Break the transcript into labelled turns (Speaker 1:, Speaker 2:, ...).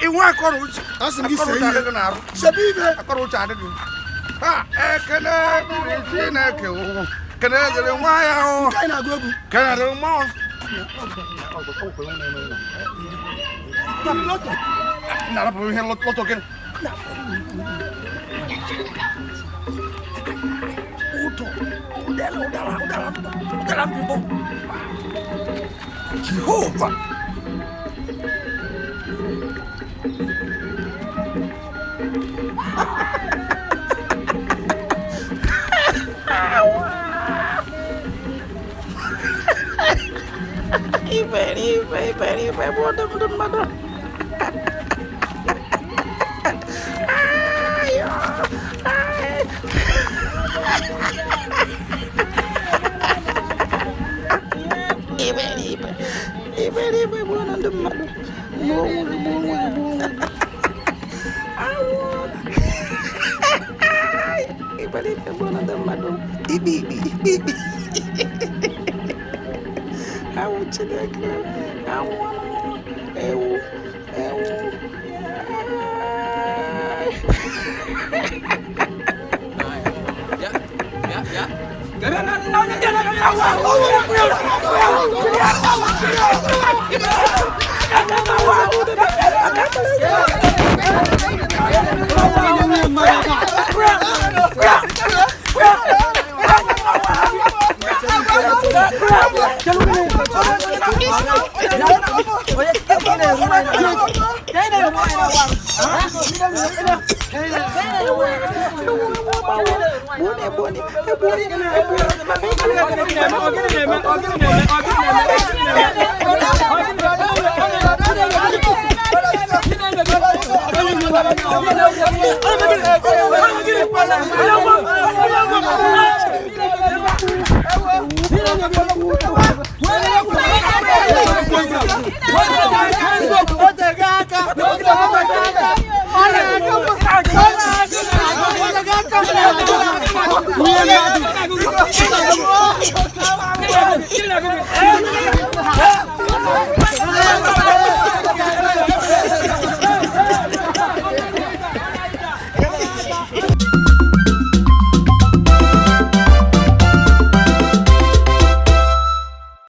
Speaker 1: Iwa koruch.
Speaker 2: Asingi say.
Speaker 1: Sabibe koruch ade. Ha, ekene chine ke o. Kene jere waya o.
Speaker 2: Kaina gogu.
Speaker 1: Kene mo. Nara po hen loto ken. Udala people. Jehovah. Ibe, bodoh. Ibe, buona domanda. Ibe, buona domanda. Ibi. Aku cedek. Aku eu. Ya.